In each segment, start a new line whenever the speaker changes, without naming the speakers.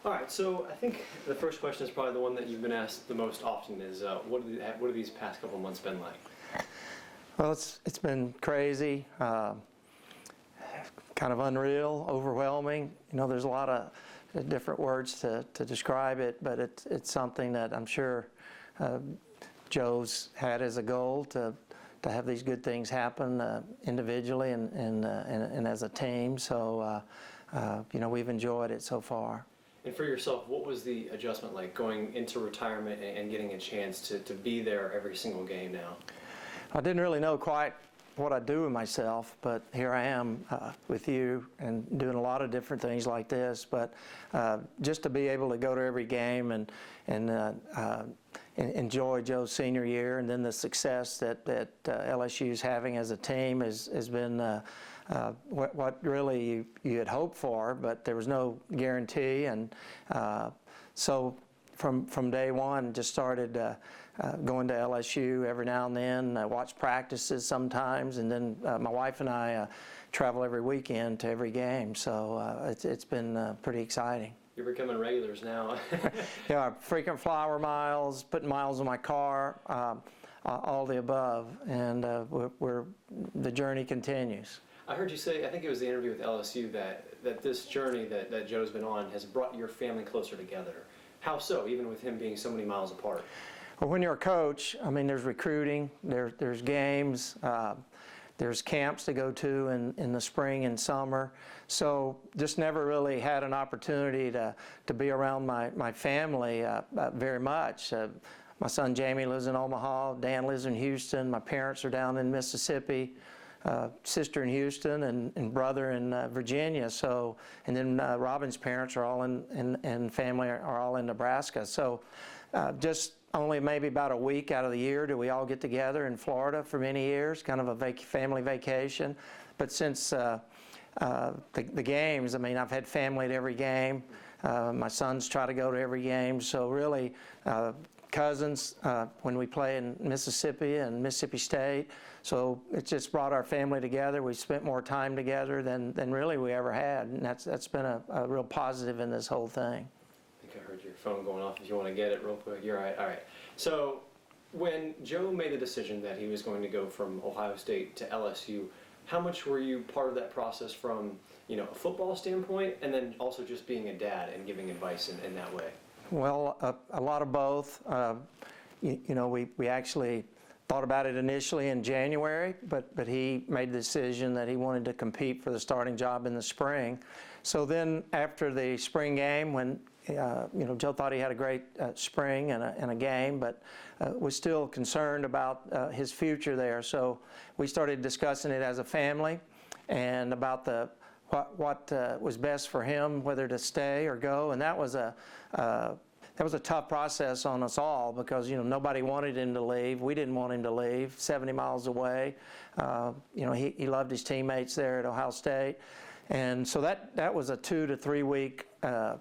All right, so I think the first question is probably the one that you've been asked the most often is, what have these past couple months been like?
Well, it's been crazy, kind of unreal, overwhelming. You know, there's a lot of different words to describe it, but it's something that I'm sure Joe's had as a goal to have these good things happen individually and as a team. So, you know, we've enjoyed it so far.
And for yourself, what was the adjustment like going into retirement and getting a chance to be there every single game now?
I didn't really know quite what I'd do with myself, but here I am with you and doing a lot of different things like this. But just to be able to go to every game and enjoy Joe's senior year, and then the success that LSU's having as a team has been what really you had hoped for, but there was no guarantee. And so from day one, just started going to LSU every now and then. I watch practices sometimes, and then my wife and I travel every weekend to every game. So it's been pretty exciting.
You're becoming regulars now.
Yeah, frequent flyer miles, putting miles on my car, all the above, and the journey continues.
I heard you say, I think it was the interview with LSU, that this journey that Joe's been on has brought your family closer together. How so, even with him being so many miles apart?
Well, when you're a coach, I mean, there's recruiting, there's games, there's camps to go to in the spring and summer. So just never really had an opportunity to be around my family very much. My son Jamie lives in Omaha, Dan lives in Houston, my parents are down in Mississippi, sister in Houston and brother in Virginia. So, and then Robin's parents are all and family are all in Nebraska. So just only maybe about a week out of the year do we all get together in Florida for many years, kind of a family vacation. But since the games, I mean, I've had family at every game. My sons try to go to every game. So really, cousins when we play in Mississippi and Mississippi State. So it just brought our family together. We spent more time together than really we ever had, and that's been a real positive in this whole thing.
I think I heard your phone going off. If you want to get it real quick, you're right. All right. So when Joe made the decision that he was going to go from Ohio State to LSU, how much were you part of that process from, you know, a football standpoint, and then also just being a dad and giving advice in that way?
Well, a lot of both. You know, we actually thought about it initially in January, but he made the decision that he wanted to compete for the starting job in the spring. So then after the spring game, when you know, Joe thought he had a great spring and a game, but was still concerned about his future there. So we started discussing it as a family and about what was best for him, whether to stay or go, and that was a tough process on us all because, you know, nobody wanted him to leave. We didn't want him to leave, 70 miles away. You know, he loved his teammates there at Ohio State. And so that was a 2 to 3 week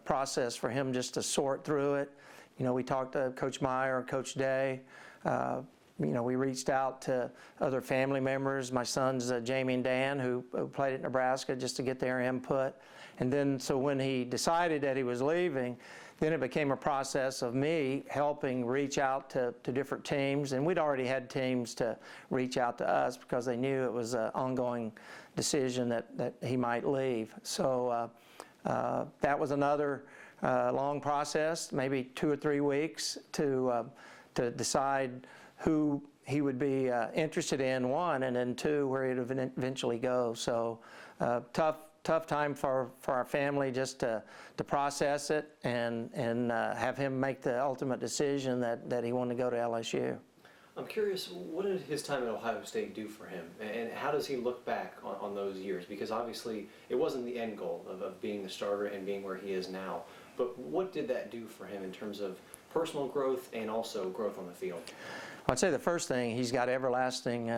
process for him just to sort through it. You know, we talked to Coach Meyer, Coach Day. You know, we reached out to other family members, my sons Jamie and Dan, who played at Nebraska, just to get their input. And then, so when he decided that he was leaving, then it became a process of me helping reach out to different teams. And we'd already had teams to reach out to us because they knew it was an ongoing decision that he might leave. So that was another long process, maybe 2 or 3 weeks to decide who he would be interested in, one, and then two, where he'd eventually go. So tough time for our family just to process it and have him make the ultimate decision that he wanted to go to LSU.
I'm curious, what did his time at Ohio State do for him, and how does he look back on those years? Because obviously it wasn't the end goal of being the starter and being where he is now, but what did that do for him in terms of personal growth and also growth on the field?
I'd say the first thing, he's got everlasting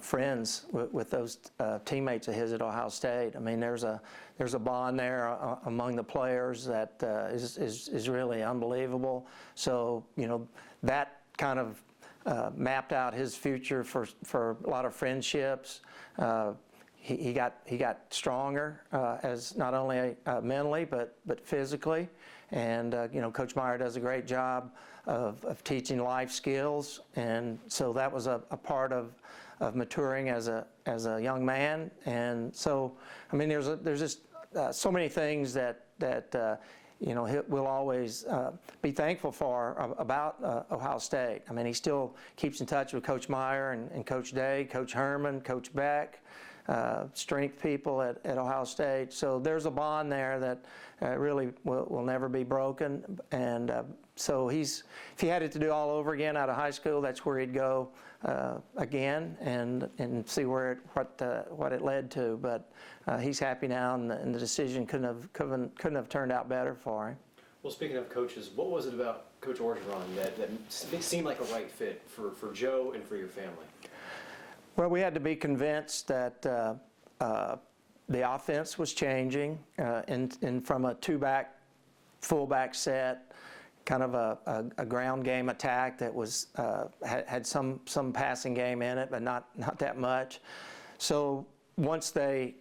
friends with those teammates of his at Ohio State. I mean, there's a bond there among the players that is really unbelievable. So, you know, that kind of mapped out his future for a lot of friendships. he got stronger as not only mentally but physically, and Coach Meyer does a great job of teaching life skills, and so that was a part of maturing as a young man. And so I mean there's just so many things that we'll always be thankful for about Ohio State. I mean, he still keeps in touch with Coach Meyer and Coach Day, Coach Herman, Coach Beck, strength people at Ohio State. So there's a bond there that really will never be broken. And so if he had it to do all over again out of high school, that's where he'd go again and see what it led to. But he's happy now, and the decision couldn't have turned out better for him.
Well, speaking of coaches, what was it about Coach Orgeron that seemed like a right fit for Joe and for your family?
Well, we had to be convinced that the offense was changing, and from a two-back, fullback set, kind of a ground game attack that was had some passing game in it, but not that much. So once they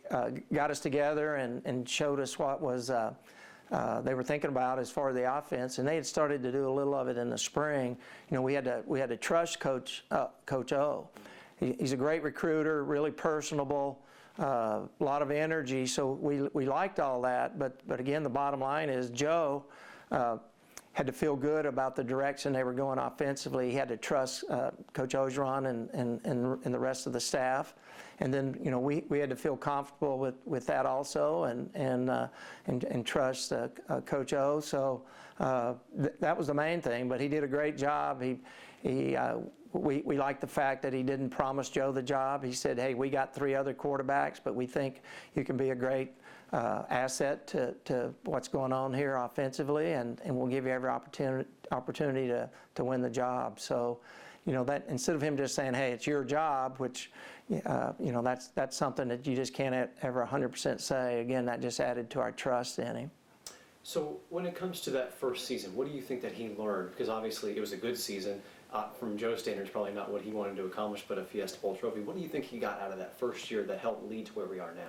got us together and showed us what was they were thinking about as far as the offense, and they had started to do a little of it in the spring. We had to trust Coach O. He's a great recruiter, really personable, a lot of energy. So we liked all that. But again, the bottom line is Joe had to feel good about the direction they were going offensively. He had to trust Coach Orgeron and the rest of the staff. And then we had to feel comfortable with that also, and trust Coach O. So that was the main thing. But he did a great job. We liked the fact that he didn't promise Joe the job. He said, hey, we got 3 other quarterbacks, but we think you can be a great asset to what's going on here offensively, and we'll give you every opportunity to win the job. So, that instead of him just saying, hey, it's your job, which, that's something that you just can't ever 100% say. Again, that just added to our trust in him.
So when it comes to that first season, what do you think that he learned? Because obviously it was a good season. From Joe's standards, probably not what he wanted to accomplish, but a Fiesta Bowl trophy. What do you think he got out of that first year that helped lead to where we are now?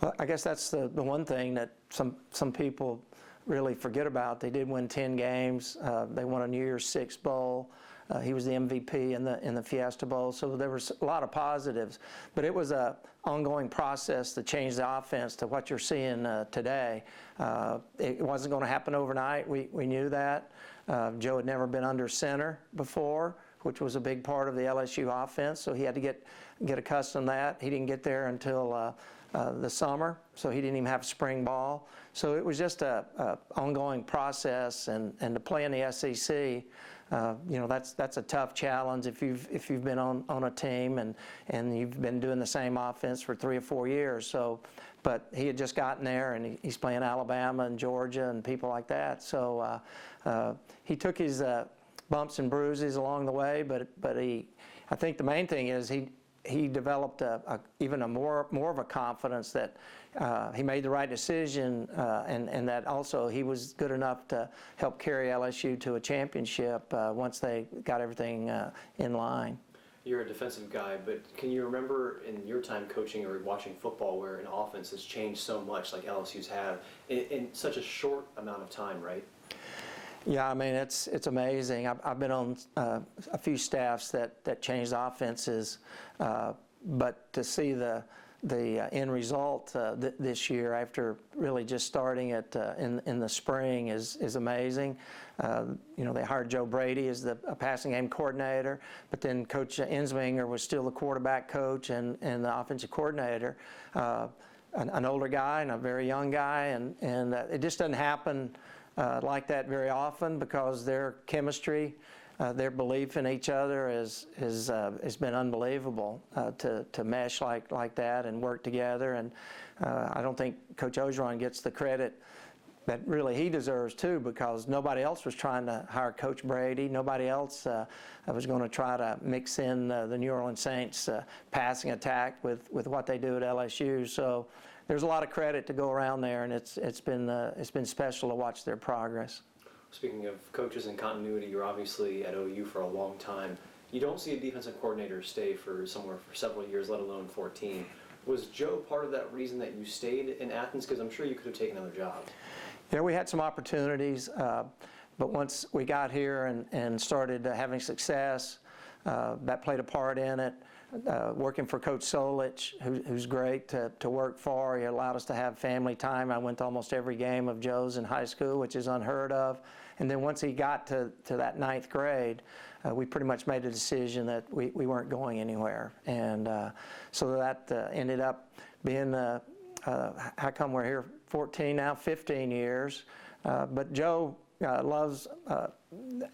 Well, I guess that's the one thing that some people really forget about. They did win 10 games. They won a New Year's Six Bowl. He was the MVP in the Fiesta Bowl. So there was a lot of positives. But it was an ongoing process to change the offense to what you're seeing today. It wasn't going to happen overnight. We knew that. Joe had never been under center before, which was a big part of the LSU offense, so he had to get accustomed to that. He didn't get there until the summer, so he didn't even have spring ball. So it was just a ongoing process, and to play in the SEC, that's a tough challenge if you've been on a team and you've been doing the same offense for 3 or 4 years. So, but he had just gotten there, and he's playing Alabama and Georgia and people like that. So he took his bumps and bruises along the way, but I think the main thing is he developed even more of a confidence that he made the right decision, and that also he was good enough to help carry LSU to a championship once they got everything in line.
You're a defensive guy, but can you remember in your time coaching or watching football where an offense has changed so much like LSU's have in such a short amount of time, right?
Yeah, I mean, it's amazing. I've been on a few staffs that changed offenses, but to see the end result this year after really just starting it in the spring is amazing. They hired Joe Brady as the passing game coordinator, but then Coach Ensminger was still the quarterback coach and the offensive coordinator. An older guy and a very young guy, and it just doesn't happen like that very often, because their chemistry, their belief in each other has been unbelievable to mesh like that and work together. And I don't think Coach Orgeron gets the credit that really he deserves too, because nobody else was trying to hire Coach Brady. Nobody else was going to try to mix in the New Orleans Saints passing attack with what they do at LSU. So there's a lot of credit to go around there, and it's been special to watch their progress.
Speaking of coaches and continuity, you're obviously at OU for a long time. You don't see a defensive coordinator stay for several years, let alone 14. Was Joe part of that reason that you stayed in Athens? Because I'm sure you could have taken another job.
Yeah, we had some opportunities, but once we got here and started having success, that played a part in it. Working for Coach Solich, who's great to work for. He allowed us to have family time. I went to almost every game of Joe's in high school, which is unheard of. And then once he got to that 9th grade, we pretty much made a decision that we weren't going anywhere. And so that ended up being, how come we're here 14 now, 15 years. But Joe loves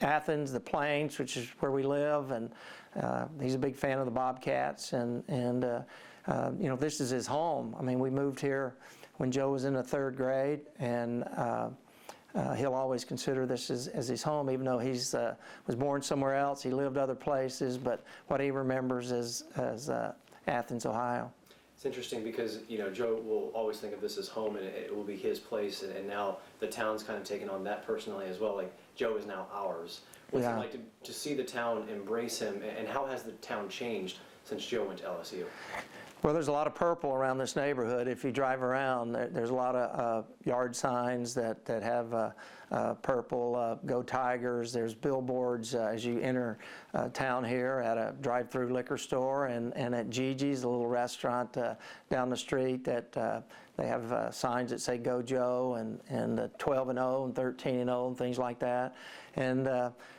Athens, the Plains, which is where we live, and he's a big fan of the Bobcats, and you know, this is his home. I mean, we moved here when Joe was in the 3rd grade, and he'll always consider this as his home, even though he's was born somewhere else. He lived other places, but what he remembers is as Athens, Ohio.
It's interesting because, you know, Joe will always think of this as home, and it will be his place, and now the town's kind of taken on that personally as well. Like, Joe is now ours. What's it like to see the town embrace him, and how has the town changed since Joe went to LSU?
Well, there's a lot of purple around this neighborhood. If you drive around, there's a lot of yard signs that have purple, Go Tigers. There's billboards as you enter town here at a drive-through liquor store and at Gigi's, a little restaurant down the street that they have signs that say Go Joe and 12 and 0 and 13 and 0 and things like that. And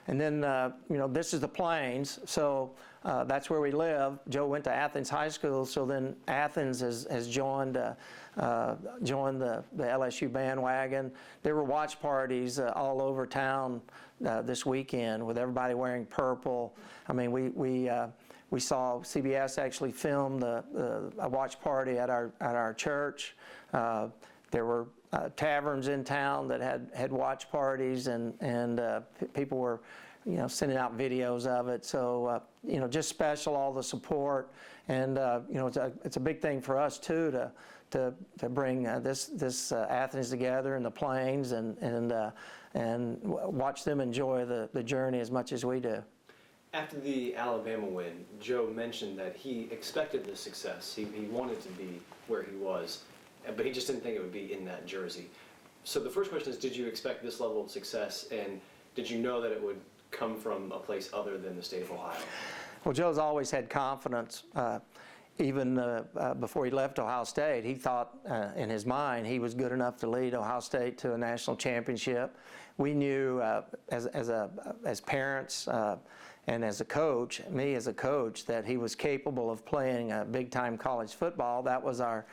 then you know, this is the Plains, so that's where we live. Joe went to Athens High School, so then Athens has joined the LSU bandwagon. There were watch parties all over town this weekend with everybody wearing purple. I mean, we saw CBS actually film a watch party at our church. There were taverns in town that had watch parties, and people were, you know, sending out videos of it. So you know, just special, all the support, and you know, it's a big thing for us too to bring this Athens together in the Plains and watch them enjoy the journey as much as we do.
After the Alabama win, Joe mentioned that he expected the success. He wanted to be where he was, but he just didn't think it would be in that jersey. So the first question is, did you expect this level of success, and did you know that it would come from a place other than the state of Ohio?
Well, Joe's always had confidence. Even before he left Ohio State, he thought in his mind he was good enough to lead Ohio State to a national championship. We knew as parents and as a coach, me as a coach, that he was capable of playing big-time college football. That was our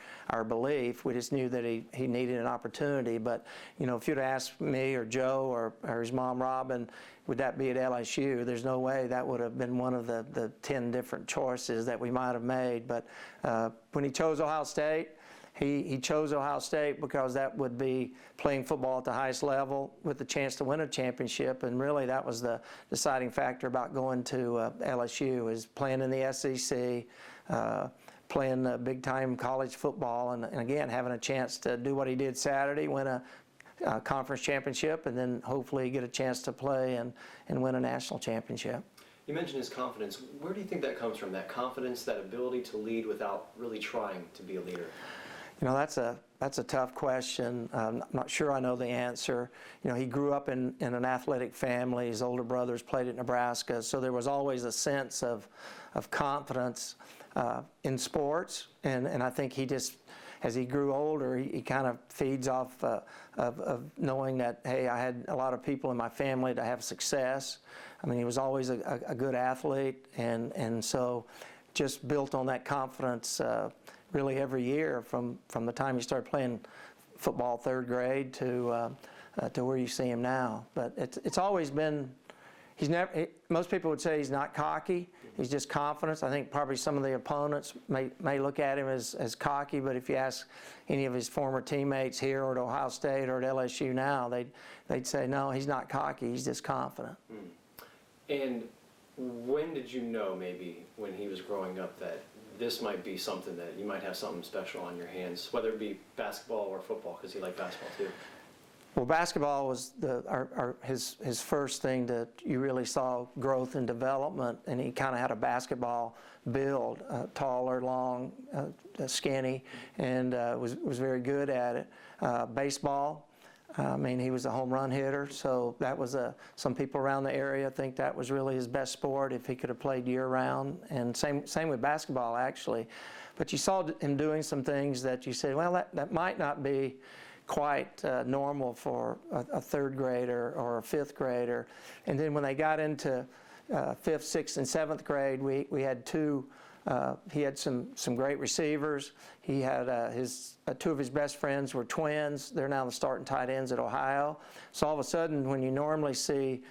belief. We just knew that he needed an opportunity. But, you know, if you'd asked me or Joe or his mom, Robin, would that be at LSU? There's no way that would have been one of the 10 different choices that we might have made. But when he chose Ohio State, he chose Ohio State because that would be playing football at the highest level with the chance to win a championship, and really that was the deciding factor about going to LSU, is playing in the SEC, playing big-time college football, and again having a chance to do what he did Saturday, win a conference championship, and then hopefully get a chance to play and win a national championship.
You mentioned his confidence. Where do you think that comes from, that confidence, that ability to lead without really trying to be a leader?
You know, that's a tough question. I'm not sure I know the answer. You know, he grew up in an athletic family. His older brothers played at Nebraska, so there was always a sense of confidence in sports. And I think he just, as he grew older, he kind of feeds off of knowing that, hey, I had a lot of people in my family to have success. I mean, he was always a good athlete, and so just built on that confidence really every year from the time he started playing football 3rd grade to where you see him now. But it's always been, most people would say he's not cocky, he's just confident. I think probably some of the opponents may look at him as cocky, but if you ask any of his former teammates here or at Ohio State or at LSU now, they'd say, no, he's not cocky, he's just confident.
And when did you know, maybe when he was growing up, that this might be something that you might have something special on your hands, whether it be basketball or football, because he liked basketball too?
Well, basketball was his first thing that you really saw growth and development, and he kind of had a basketball build, taller, long, skinny, and was very good at it. Baseball, I mean, he was a home run hitter, so that was some people around the area think that was really his best sport if he could have played year-round, and same with basketball, actually. But you saw him doing some things that you said, well, that might not be quite normal for a third grader or a fifth grader. And then when they got into fifth, sixth, and seventh grade, we had he had some great receivers. He had two of his best friends were twins. They're now the starting tight ends at Ohio. So all of a sudden, when you normally see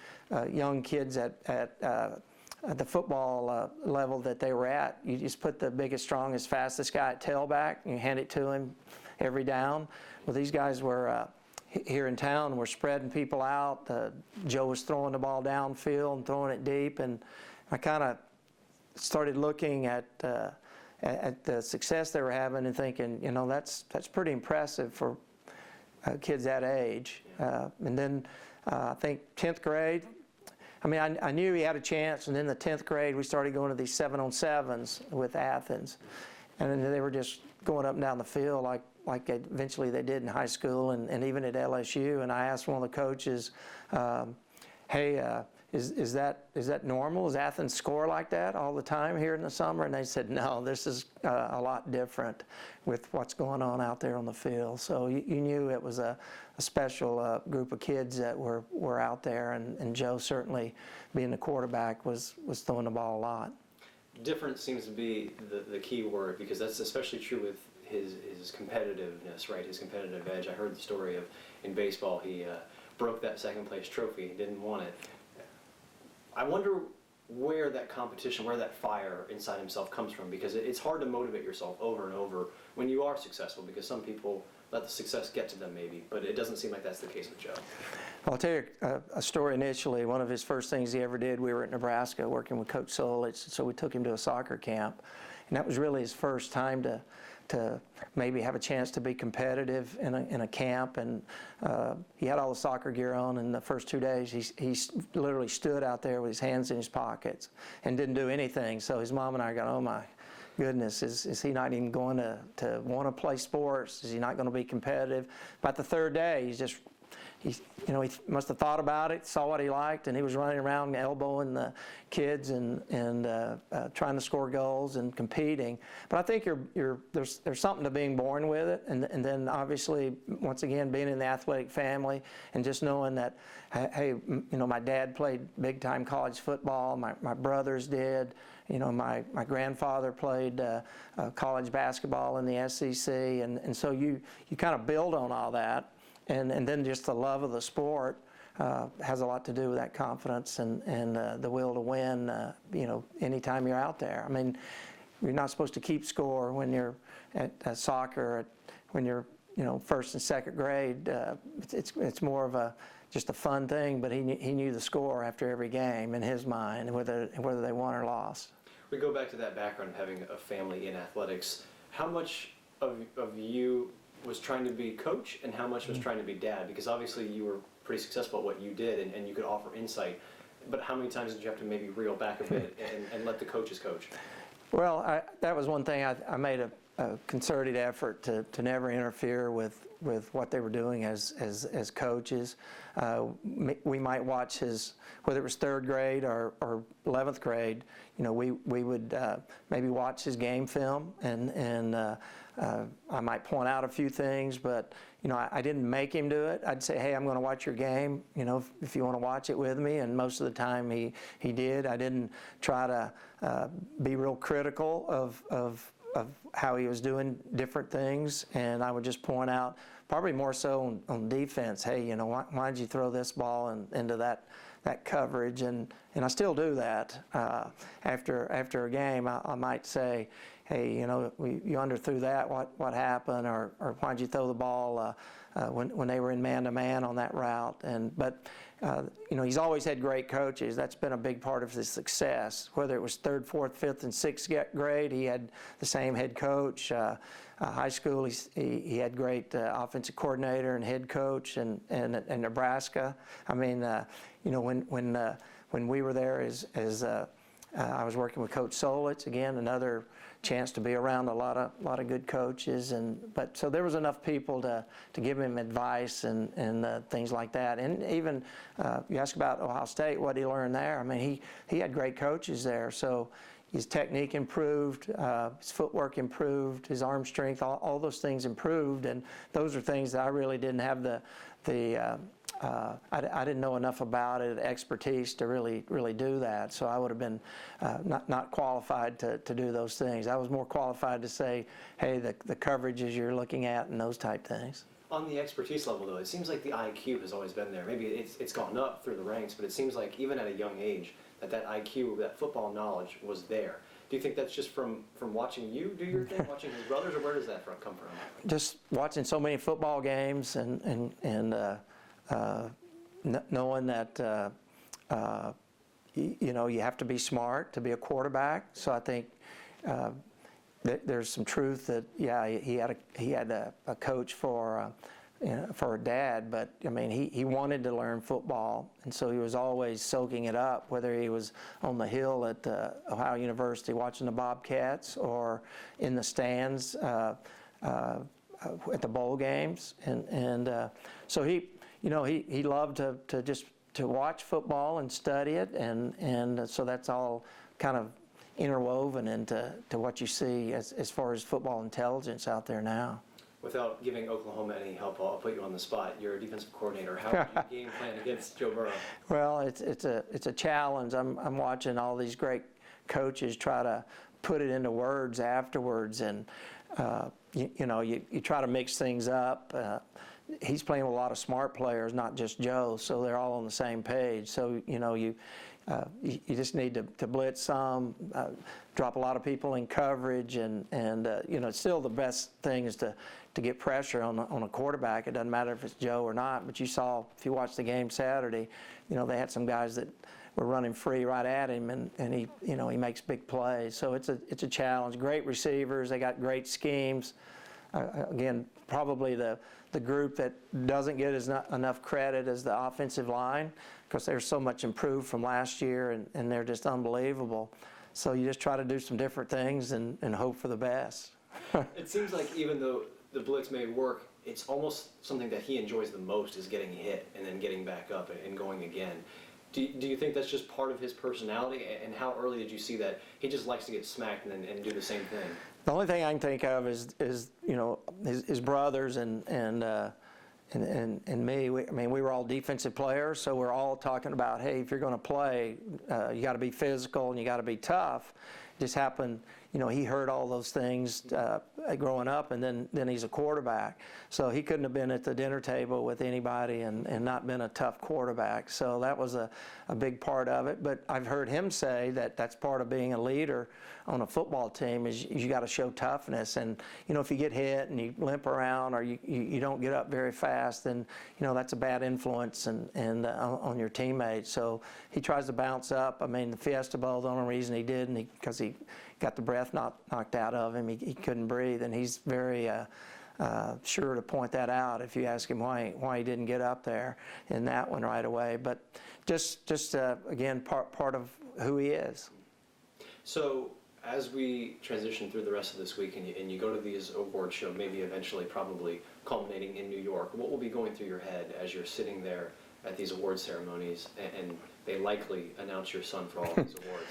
young kids at the football level that they were at, you just put the biggest, strongest, fastest guy at tailback, and you hand it to him every down. Well, these guys were here in town, were spreading people out. Joe was throwing the ball downfield and throwing it deep, and I kind of started looking at the success they were having and thinking, you know, that's pretty impressive for kids that age. And then I think 10th grade, I mean, I knew he had a chance, and then the 10th grade, we started going to these 7-on-7s with Athens, and then they were just going up and down the field like eventually they did in high school and even at LSU. And I asked one of the coaches, hey, is that normal? Does Athens score like that all the time here in the summer? And they said, no, this is a lot different with what's going on out there on the field. So you knew it was a special group of kids that were out there, and Joe, certainly being the quarterback, was throwing the ball a lot.
Different seems to be the key word, because that's especially true with his competitiveness, right? His competitive edge. I heard the story of in baseball he broke that second place trophy. He didn't want it. I wonder where that competition, where that fire inside himself comes from, because it's hard to motivate yourself over and over when you are successful, because some people let the success get to them maybe, but it doesn't seem like that's the case with Joe.
I'll tell you a story initially. One of his first things he ever did, we were at Nebraska working with Coach Solich, so we took him to a soccer camp, and that was really his first time to maybe have a chance to be competitive in a camp. And he had all the soccer gear on, and the first 2 days he literally stood out there with his hands in his pockets and didn't do anything. So his mom and I got, oh my goodness, is he not even going to want to play sports? Is he not going to be competitive? About the third day, he must have thought about it, saw what he liked, and he was running around elbowing the kids and trying to score goals and competing. But I think there's something to being born with it, and then obviously, once again, being in the athletic family and just knowing that, hey, my dad played big-time college football, my brothers did, my grandfather played college basketball in the SEC, and so you kind of build on all that. And then just the love of the sport has a lot to do with that confidence and the will to win, anytime you're out there. I mean, you're not supposed to keep score when you're at soccer, when you're, first and second grade. It's more of just a fun thing, but he knew the score after every game in his mind, whether they won or lost.
We go back to that background of having a family in athletics. How much of you was trying to be coach, and how much was trying to be dad? Because obviously you were pretty successful at what you did, and you could offer insight. But how many times did you have to maybe reel back a bit and let the coaches coach?
Well, that was one thing I made a concerted effort to never interfere with what they were doing as coaches. We might watch whether it was third grade or 11th grade, we would maybe watch his game film, and I might point out a few things, but I didn't make him do it. I'd say, hey, I'm going to watch your game, if you want to watch it with me, and most of the time he did. I didn't try to be real critical of how he was doing different things, and I would just point out, probably more so on defense, hey, why did you throw this ball into that coverage? And I still do that. After a game, I might say, hey, you underthrew that, what happened, or why'd you throw the ball when they were in man-to-man on that route? But he's always had great coaches. That's been a big part of his success. Whether it was third, fourth, fifth, and sixth grade, he had the same head coach. high school, he had great offensive coordinator and head coach, and Nebraska. I mean, when we were there I was working with Coach Solitz, again, another chance to be around a lot of good coaches, but so there was enough people to give him advice and things like that. And even you ask about Ohio State, what he learned there. I mean, he had great coaches there, so his technique improved, his footwork improved, his arm strength, all those things improved, and those are things that I really didn't have I didn't know enough about it, expertise to really do that. So I would have been not qualified to do those things. I was more qualified to say, hey, the coverages you're looking at and those type things.
On the expertise level, though, it seems like the IQ has always been there. Maybe it's gone up through the ranks, but it seems like even at a young age, that IQ, that football knowledge was there. Do you think that's just from watching you do your thing, watching his brothers, or where does that come from?
Just watching so many football games and knowing that you have to be smart to be a quarterback. So I think there's some truth that he had a coach for a dad, but I mean he wanted to learn football, and so he was always soaking it up, whether he was on the hill at Ohio University watching the Bobcats or in the stands at the bowl games, and so he loved to watch football and study it, and so that's all kind of interwoven into what you see as far as football intelligence out there now.
Without giving Oklahoma any help, I'll put you on the spot. You're a defensive coordinator. How would you game plan against Joe Burrow?
Well, it's a challenge. I'm watching all these great coaches try to put it into words afterwards, and you try to mix things up. He's playing with a lot of smart players, not just Joe, so they're all on the same page. So you just need to blitz some, drop a lot of people in coverage, and still the best thing is to get pressure on a quarterback. It doesn't matter if it's Joe or not. But you saw, if you watched the game Saturday, they had some guys that were running free right at him, and he makes big plays. So it's a challenge. Great receivers, they got great schemes. Again, probably the group that doesn't get enough credit is the offensive line, because they're so much improved from last year, and they're just unbelievable. So you just try to do some different things and hope for the best.
It seems like even though the blitz may work, it's almost something that he enjoys the most is getting hit and then getting back up and going again. Do you think that's just part of his personality? And how early did you see that he just likes to get smacked and do the same thing?
The only thing I can think of is his brothers and me. We were all defensive players, so we're all talking about, hey, if you're going to play, you got to be physical and you got to be tough. It just happened, he heard all those things growing up, and then he's a quarterback. So he couldn't have been at the dinner table with anybody and not been a tough quarterback. So that was a big part of it. But I've heard him say that that's part of being a leader on a football team is you got to show toughness. And, if you get hit and you limp around or you don't get up very fast, then, that's a bad influence and on your teammates. So he tries to bounce up. The Fiesta Bowl, the only reason he didn't, because he got the breath knocked out of him. He couldn't breathe, and he's very sure to point that out if you ask him why he didn't get up there in that one right away. But just again, part of who he is.
So as we transition through the rest of this week and you go to these award shows, maybe eventually probably culminating in New York, what will be going through your head as you're sitting there at these award ceremonies and they likely announce your son for all of these awards?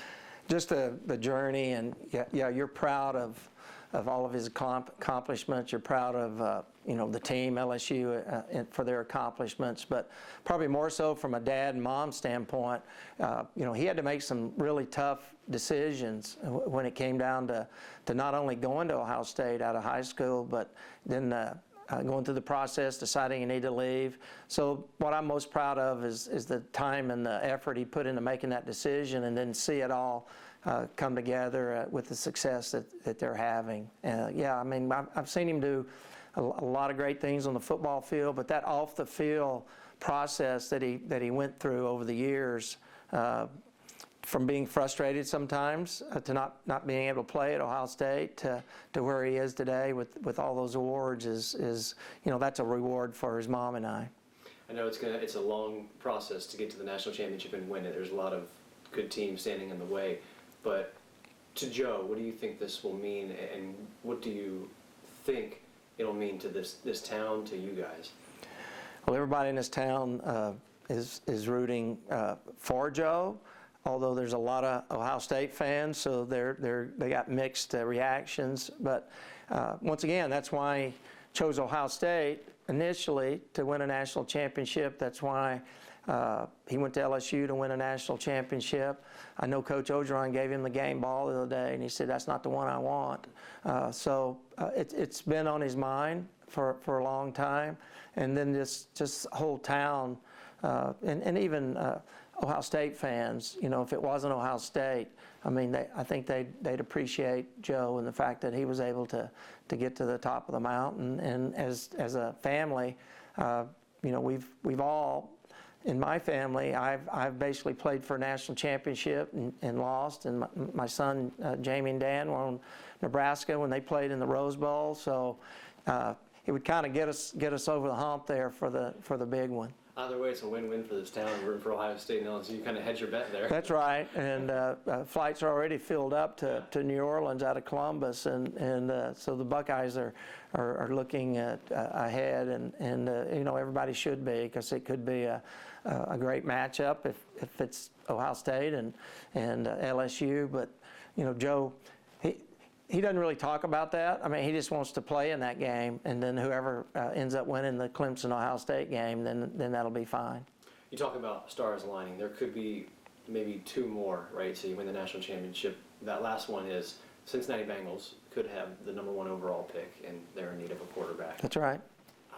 Just the journey, and you're proud of all of his accomplishments. You're proud of the team, LSU, for their accomplishments, but probably more so from a dad and mom standpoint. He had to make some really tough decisions when it came down to not only going to Ohio State out of high school, but then going through the process, deciding you need to leave. So what I'm most proud of is the time and the effort he put into making that decision, and then see it all come together with the success that they're having. I've seen him do a lot of great things on the football field, but that off the field process that he went through over the years, from being frustrated sometimes to not being able to play at Ohio State to where he is today with all those awards is that's a reward for his mom and I.
I know it's a long process to get to the national championship and win it. There's a lot of good teams standing in the way, but to Joe, what do you think this will mean, and what do you think it'll mean to this town, to you guys?
Well, everybody in this town is rooting for Joe, although there's a lot of Ohio State fans, so they got mixed reactions. But once again, that's why I chose Ohio State initially to win a national championship. That's why he went to LSU to win a national championship. I know Coach Orgeron gave him the game ball the other day, and he said, that's not the one I want. So it's been on his mind for a long time. And then just whole town, and even Ohio State fans, if it wasn't Ohio State, I mean, I think they'd appreciate Joe and the fact that he was able to get to the top of the mountain. And as a family, we've all, in my family, I've basically played for a national championship and lost. And my son Jamie and Dan were on Nebraska when they played in the Rose Bowl. So it would kind of get us over the hump there for the big one.
Either way, it's a win-win for this town. Rooting for Ohio State and LSU, you kind of hedge your bet there.
That's right, and flights are already filled up to New Orleans out of Columbus, and so the Buckeyes are looking ahead, and everybody should be, because it could be a great matchup if it's Ohio State and LSU. But Joe, he doesn't really talk about that. I mean, he just wants to play in that game, and then whoever ends up winning the Clemson-Ohio State game, then that'll be fine.
You talk about stars aligning. There could be maybe two more, right? So you win the national championship. That last one is Cincinnati Bengals could have the #1 overall pick, and they're in need of a quarterback.
That's right.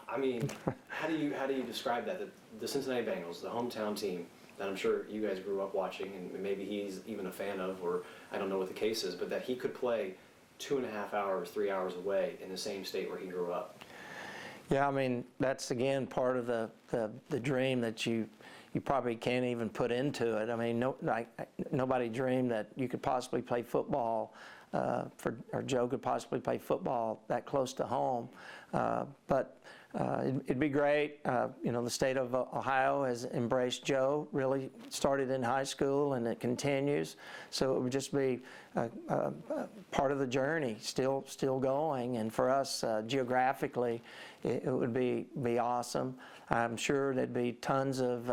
I mean, how do you describe that? The Cincinnati Bengals, the hometown team that I'm sure you guys grew up watching, and maybe he's even a fan of, or I don't know what the case is, but that he could play 2.5 hours, 3 hours away in the same state where he grew up.
Yeah, I mean, that's again part of the dream that you probably can't even put into it. I mean, nobody dreamed that you could possibly play football, or Joe could possibly play football that close to home. But it'd be great. The state of Ohio has embraced Joe, really started in high school, and it continues. So it would just be part of the journey, still going. And for us, geographically, it would be awesome. I'm sure there'd be tons of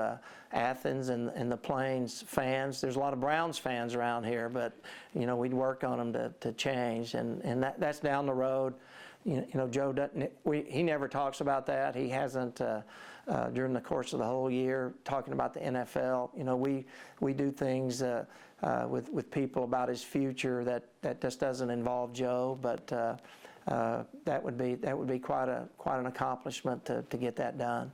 Athens and the Plains fans. There's a lot of Browns fans around here, but we'd work on them to change, and that's down the road. Joe doesn't. He never talks about that. He hasn't during the course of the whole year talking about the NFL. We do things with people about his future that just doesn't involve Joe. But that would be quite an accomplishment to get that done.